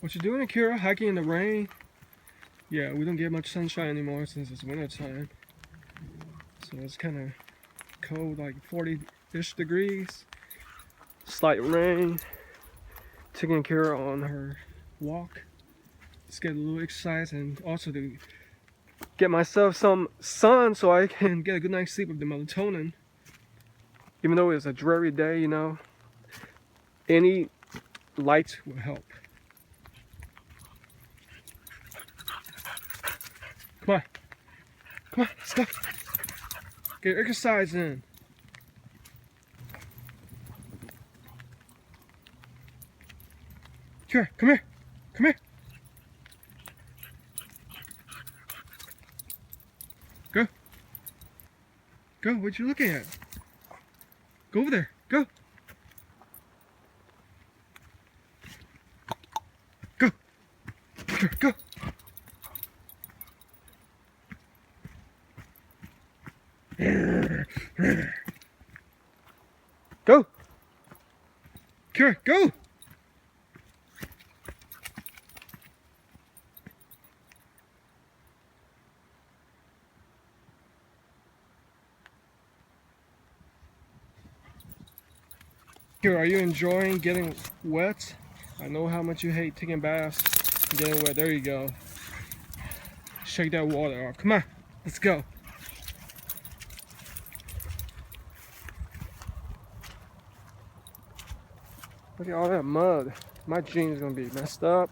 What you doing, Akira? Hiking in the rain? Yeah, we don't get much sunshine anymore since it's winter time. So it's kind of cold, like 40-ish degrees. Slight rain. Taking Akira on her walk. Just get a little exercise and also to get myself some sun so I can get a good night's sleep with the melatonin. Even though it's a dreary day, you know, any light will help. Come on. Come on, let's go. Get exercise in. Sure, come here. Come here. Go. Go, what you looking at? Go over there. Go. Go. Sure, go. Go. Sure, go. Here, are you enjoying getting wet? I know how much you hate taking baths and getting wet. There you go. Shake that water off. Come on, let's go. Look at all that mud. My jeans gonna be messed up.